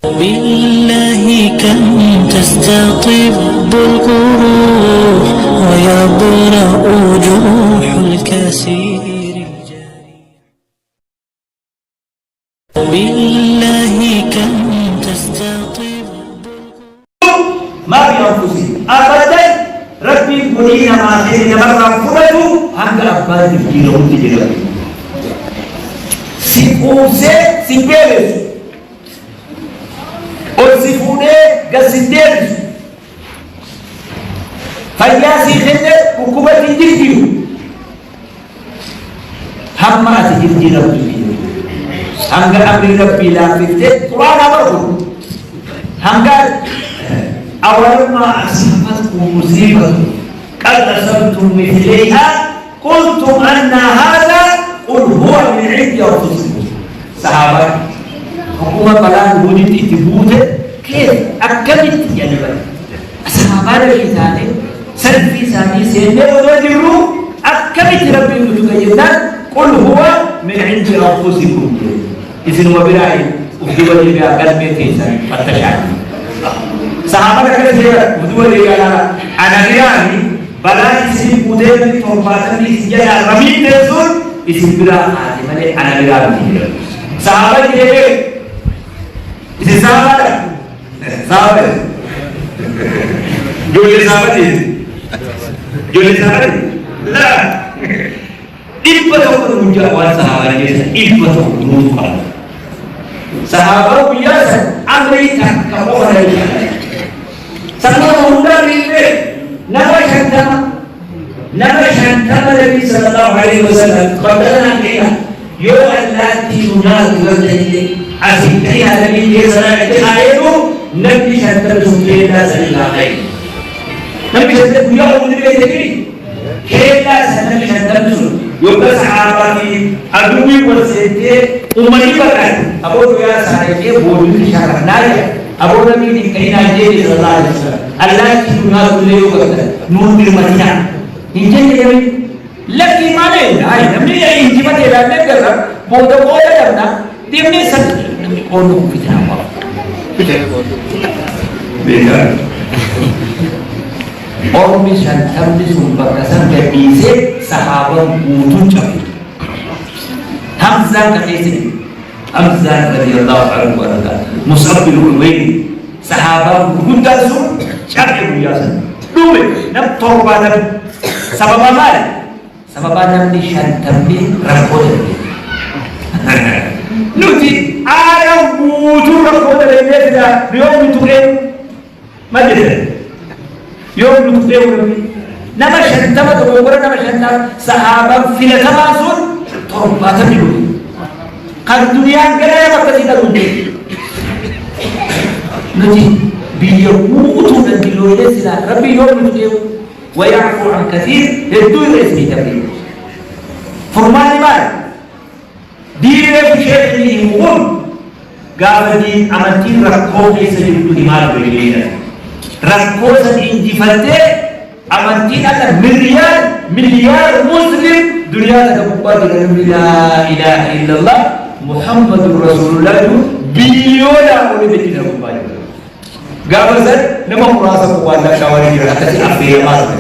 بالله كم تستطب القروح ويبرأ جروح الكثير الجريح. بالله كم تستطب ما بأنفسهم أبدا ربي قلنا ما خير مرة فرجوا هم أبدا يجيرون تجربة سيفوسه سيفيرس وسيفونه قصدير فياسي خدر حكومة الجديد هم ما تجدي ربي هم أمر ربي لا فتة قرآن أمره هم قال أولما أصابتكم مصيبة قد أصبتم مثليها قلتم أن هذا قل هو من عند أنفسكم صحابة حكومة بلاد وجدت تبوته كيف أكملت جنبا صحابة الكتاب سلفي سامي سيدنا ودروا أكملت ربي نتوكينا قل هو من عند أنفسكم إذن وبرأي وفي وجه قلبي تيسا فتشعر صحابة كذا سيرة بدو اللي قال أنا رياني بلاد سيد موديل توفاتني سجلا رميد نزول اسم بلا آدم أنا رياني صحابة كذا اسم صحابة جولي صحابة لا إبتو كنوجا صحابة جيسا إبتو كنوجا صحابة بياسا أمريكا كبوها sama undang ini nama syantama Nabi sallallahu alaihi wasallam qadana kita yo allati yunadu wajhi asikaya Nabi sallallahu alaihi Nabi syantama sungketa sallallahu alaihi Nabi syantama punya umur dia sendiri kita Nabi syantama sun yo sahabat ni adui bersete umat ibarat abu ya saya ke bodoh syarat naya Abu Nabi di kaina jadi sallallahu alaihi wasallam Allah kita beliau kata nur di Madinah ini jadi lagi mana ai namni yang inji mana ada negara bodoh ada dia ni satu orang kita apa beda orang bisa sampai sumpah sampai bisa sahabat butuh cakap Hamzah kata ini Hamzah radhiyallahu anhu berkata, Mus'ab bin Umair, sahabat gunda sun, cakap biasa. Dua, nak taubat sabab apa? Sabab apa ni syantam ni rakod. Nuti ayam butuh rakod ni dia, dia butuh macam dia butuh nama syantam tu bukan nama syantam sahabat filatama sun, taubat ni. Kalau dunia kena apa kita rugi? Nanti biar butuh dan diluar sila. Rabbi yom itu, wayafu an kathir itu resmi tapi. Formal mana? Dia bersyukur ini mungkin. Gawadi amatin rakau ini sejuta dimana berbeda. Rakau sedih jifate amatin ada miliar Muslim dunia ada bukan dengan la ilaha illallah. Muhammadur Rasulullah biliona oleh betina rupanya. Gawasan nama kurasa kuala kawari dira kasi afi amal.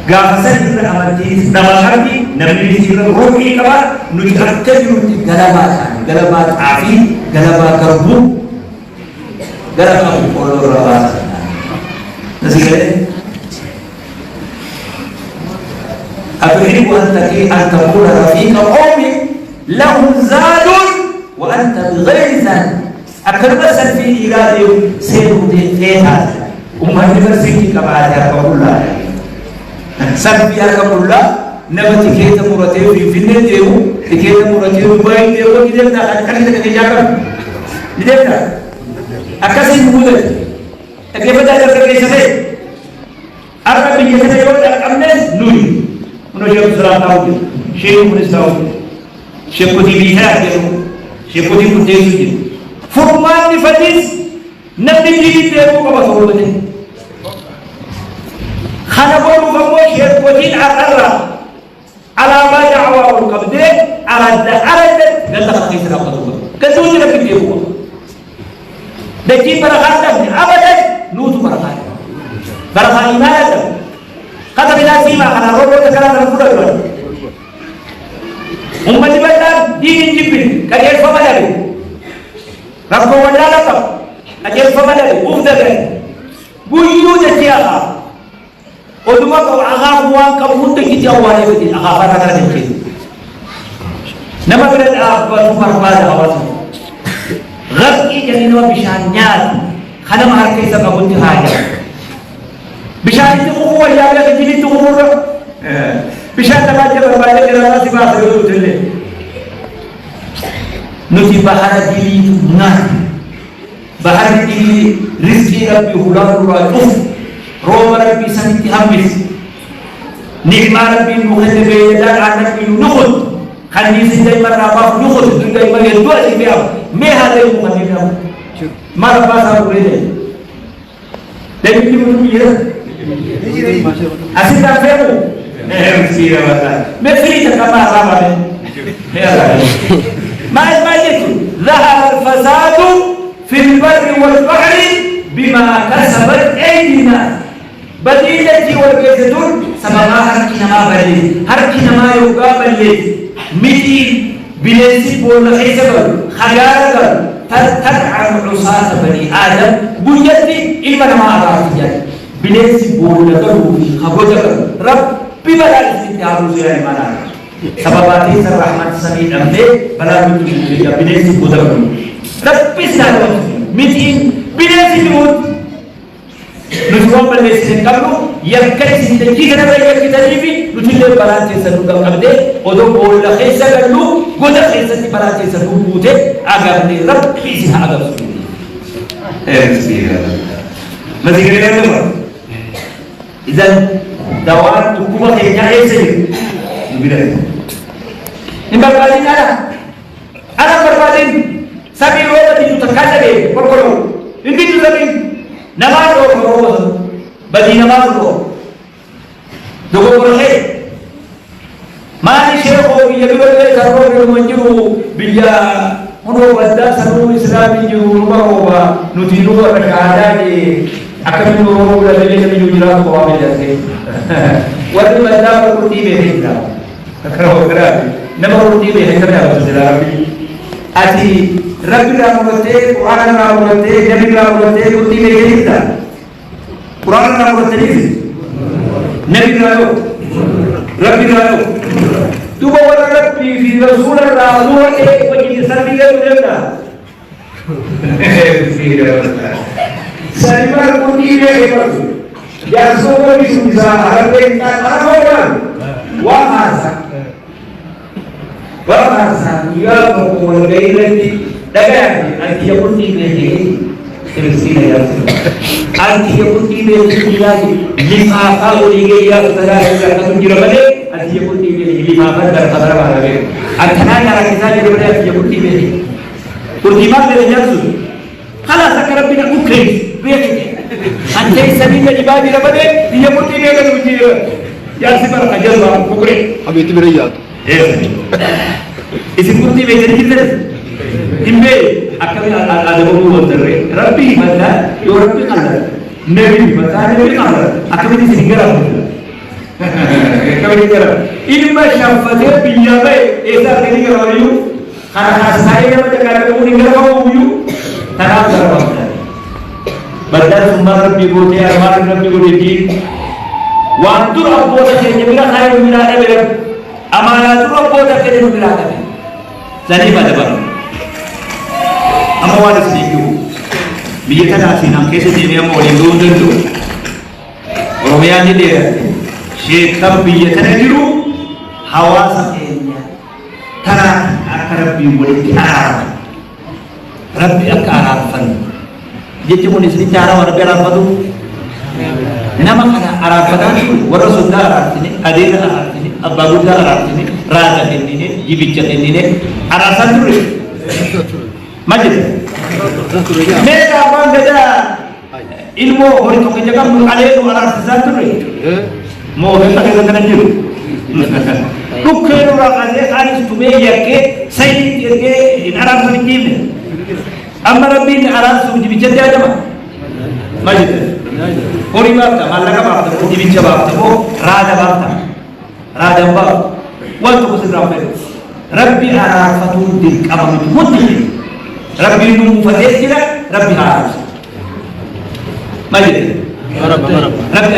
Gawasan dira amati nama hati nabi dira rohi kabar nu dikata yuti galabat afi galabat karbu galabat kolor rawas. Nasihat apa ini buat tadi antapura rafiqa qawmi لهم زاد وأنت بغير زاد أكرمسا في إيراد سيرودي فيها وما تفرسيك كبعاتها كبولا سنبيا كبولا نبتي كيتا مرتيو في النتيو كيتا مرتيو باين ديو كيتا كالي تكتي جاكم لذلك أكاسي مبودة أكيبا تاجر كيسا سي أرقى بيجيسا يوم أمنس نوري منوشيو سلام تاوجي شيء منستاوجي Syekhuti biha dia, syekhuti putih dia. Formal di fadis, nabi di dia bukan pasal ini. Karena baru kamu syekhuti akara, alama da'wah al-qabdeh, alada dan tak kisah apa tu. Kesulitan kita buat. دجي بركات أبدا نوت بركات بركات إيمان kata binasi makana robo tekala terfura umat ibadah dingin jipin kajian famadari rabbo wadala kap kajian famadari ufdare buyu jatiaha oduma ko aga buang kabunte kiti awale beti aga fata kala dikit nama berat abba sumar pada awas ghadki janino bishanyat khana mahar kaisa kabunte haja بشان تقوى يا بلاد جيني تقوى بشان تباجي برباجي كلا سبا سبب تلي نتي بحر جيلي نار بحر جيلي رزقي ربي هلال راجوف روما ربي سنتي همس نعمة ربي مخدم بيدان عن ربي نخد خلني سنجي مرة باف نخد سنجي مرة يدوى سبيعه ما هذا يوم خدم ما ربا سابق لدي لكن يقولون بيه أسيد أفهمه مسيرة والله مفريدة كما أصابه ما يجب ظهر الفساد في البر والبحر بما كسبت أيدينا بديلة والجزدون سببها هركنا ما يقابل مدين بلسي بول خيسبر خيارك تتعب عصاة بني آدم بجد إلما ما أعرف بلسي بول لكره خبوتك ربي بلا استثناء زيان مانا سبباتي سر رحمة سميد أمده بلا بتوجد بلسي بودك ربي سنالك مدين بلسي بود نجوم بلسي نكملو يركز سنتكي كنا بيجي كتابي نجوم بلانتي سنوكم أمده ودو بول لخيسة كلو قدر خيسة بلانتي سنوك بوده أغرني ربي سها أغرب ما تقولين أنتم إذا دوار حكومة كينيا إيسي نبيله إن بربادين أنا بربادين سبي روما تيجو تكاتبه بركلو إن تيجو سبي نماز روما بدي نماز روما دوغو برهي ما نشيخ يبيل كارو منجو بيا هنو بدا سنو إسلامي جو روما نتيجو ركعاتي akan menurut dari yang dijual ke awal jadi, waktu benda berkurti berhenti, kerana nama berkurti berhenti apa sahaja. Adi Rabbi Ramurate, Quran Ramurate, Nabi Ramurate kurti berhenti. Quran Ramurate ni, Nabi Ramurate, Rabbi Ramurate. Tu bawa Rabbi, Rasul Ramurate, bagi serbi kerja. Saya kurti berhenti. Yang semua bisa hargai tanah orang. Wahasa. Ia mengulangi lagi dagang anti kurti berhenti. Terusnya ya. Anti kurti berhenti lagi. Lima kali dia sudah akan menjadi anti kurti berhenti lima kali dalam hari. Antara yang kita jadi anti kurti berhenti. Kurti mana berhenti? Kalau sekarang kita ukir. Anjay sabi na ibadi na bade dia putih dia kan uji ya sebar ajar bang pukul अभी तो मेरे याद isi putih bener kita imbe akan ada buku terre Rabbi mana yo Rabbi kana nabi mana nabi kana akan di singgara kami singgara ini macam fade biyabe esa kini kalau you karena saya macam kalau kamu singgara kamu you tanah terang Badar sumber Rabbi bote arman Rabbi bote di waktu Rabbi bote jadi bila saya bila ada bila amanat Rabbi bote jadi bila ada jadi pada bang amawan sedikit biar kita sinang kese jadi amawan itu dulu orang yang dia syekh biar kita dulu hawa sakitnya tanah akar Rabbi bote arab Rabbi akar arafan jadi cuma di sini cara warga Arab itu nama kana Arab itu warga Sunda Arab ini Adil Arab ini Abagunda Arab ini Raja ini Jibicak ini Arasan dulu majid mereka apa beda ilmu orang tu kerja kan ada itu Arasan dulu mau kita kena dulu bukan orang ada harus tu meja ke saya ini Arab ini أما ربي أراد سوجي بجد يا جماعة ما جد قولي بابتا ما لك بابتا سوجي بجد بابتا هو راجع بابتا راجع بابتا وانتو بسر ربي أراد فتون ديك أمام مدخل ربي نمو فتيس كده ربي أراد ما جد ربي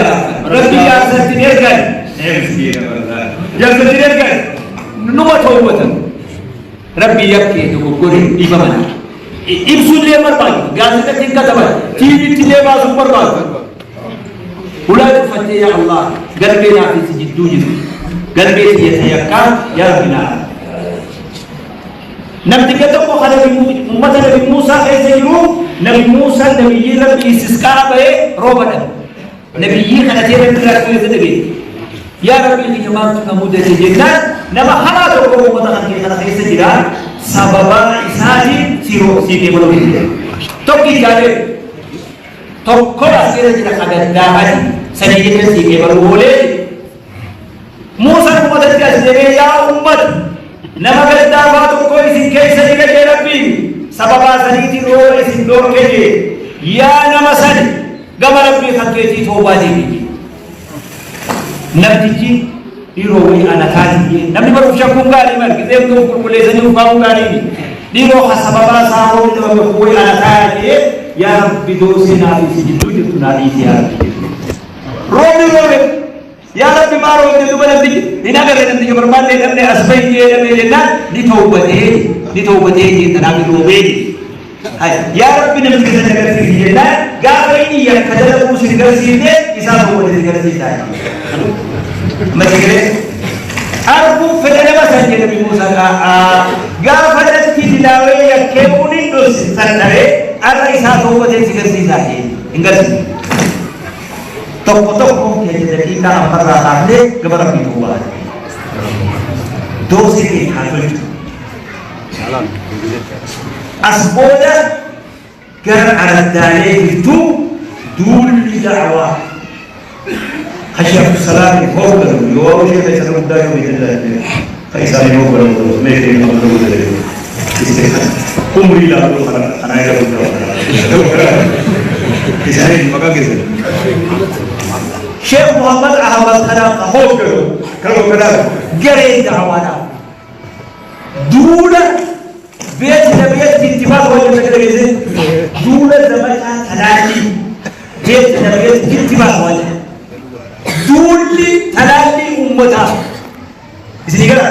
أراد ربي أراد تنيرجل يرسل تنيرجل نمو توبة ربي يبكي تقول إمامنا إبسول لي مرباط قاعدة تنكا تبع تيجي تلي باز مرباط ولا تفتح يا الله قلبنا في سجد دوجي قلبي يتيقى يا ربنا نبي كتب وخلى أمة نبي موسى كيف يجرو نبي موسى نبي ربي استسقاء به روبنا نبي خلى تيرة تلاقي تدبي يا ربي الجماعة كمودة الجنة نبى خلا تقوم وتخلي خلا كيف تجرا سببا إسحاقي سيرو سيدي بلوكي توكي جالي توكلا سيرة جرا خلا داعي سنيجي سيدي بلوكي موسى كمودة الجنة يا أمة نبى كذا باتو كوي سيكي سيدي كجربي سببا سنيجي رو سيدور كجي يا نمسن قبل ربي خلقتي توبة دي نبتيجي dirowi anak kali nabi baru syakung kali mar kita untuk perkuliahan yang kamu kali ini diro hasababa sahur itu berkuai anak kali yang bidosi nabi sijitu itu nabi siar robi ya nabi maru itu berarti di negara nanti berbanding nanti asbai dia nanti jenah di taubati di nabi robi ya Rabbi nabi kita negara sini jenah gak ini yang kadang musuh negara sini kisah taubati negara sini مجرد أرجو فدنا مثلا نبي موسى قافلت في دلاوية كوني دوس سنتري أرأي ساتو بدل سكرتي زاهي إنجاز توقف كذي كنا أمر راهله كبر في دوا دوسي حافظ أسبوعنا كان على الدليل تو دول لدعوة خشية الصلاة فوق اليوم شيء ليس مدعي بإذن الله فإنسان يوم ولا ما يدري ما هو قم إلى الله أنا أعرف إنسان ما كان كذا شيخ محمد أحمد خلق فوق كلام جري دعوانا دولة بيت نبيت اتفاق وجه كذا دولة زمان ثلاثي بيت نبيت اتفاق وجه دولي تلالي أمتا إذن كذا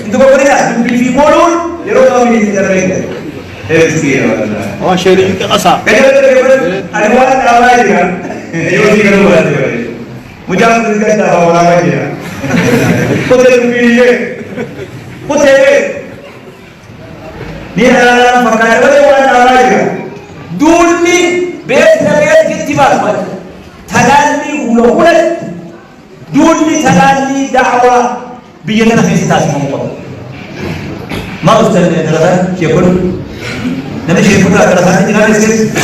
أنتوا بقولنا دولي في قولون يروحوا من الدرجة شيء كأسا أنواع الأوراق يوزي كلام مجاز كذا أوراق كتير مبيني كتير ni dalam perkara orang orang dulu best kita buat thalali ulah dulu thalali dakwah biarlah kita semua mau ustaz ni terasa siapa nama siapa terasa ni jangan risik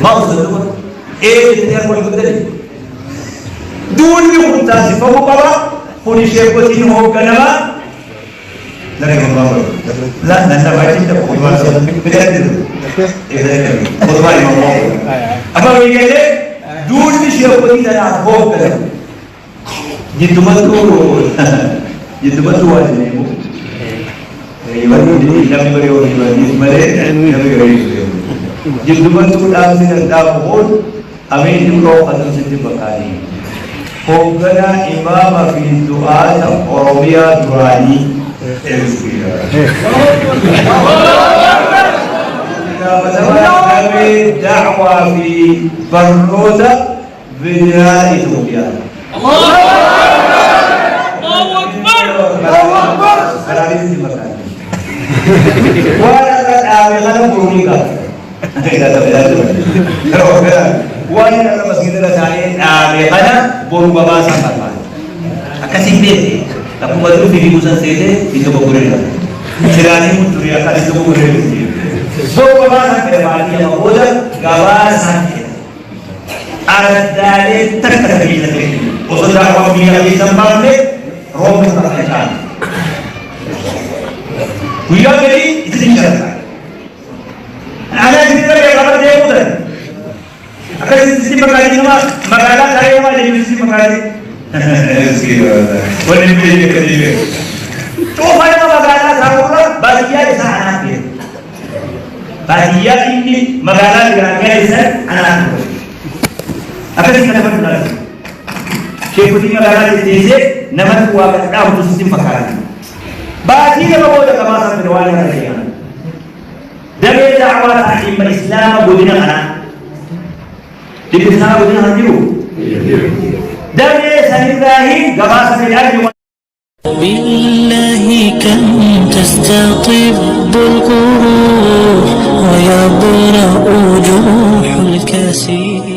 mau ustaz tu kita yang boleh betul dulu kita siapa bawa polis siapa sini mau kenapa dari mana? Lah, nanda baca itu bukan soal beda itu. Ini bukan mau. Apa begini? Dulu siapa kita nak buat kan? Jitu betul aja ni. Iwan ini kami beri orang ini, kami beri. Jitu betul dalam sini dah buat. Kami itu kau akan sendiri berkali. Hogana imam fi doa dan oromia durani. kami dakwah di Barnoda Bidya Ethiopia. Allahu Akbar. Berani di Mekah. Wala kami kan berumika. Wala na masjid na tayo kana boru baba sampai. Kasih bete. Tapi baru film musan sede itu berkurang. Cerani mutu ya kali itu berkurang. So bapa sampai mati yang bodoh gawa sampai. Ada terkadang lagi. Usaha apa dia bisa sampai Rome terkacau. Dia jadi itu cara. Ada cerita مكاني نما مكانا كاري ما جيبي سي مكاني ولن بيجي كذي تو فايدا مكانا كارولا باديا إسا أنا كذي باديا إني مكانا كذي إسا أنا كذي أكثر من هذا الكلام شيء كذي مكانا كذي نمط واقع دام تسلم مكاني باديا ما بودا كمان سبحانه وتعالى دمي دعوة تعليم الإسلام بدنا أنا الإسلام بدنا هنجيبه دمي سنبراهيم جباس الأجر بالله كم تستطيب القروح ويبرأ جروح الكسير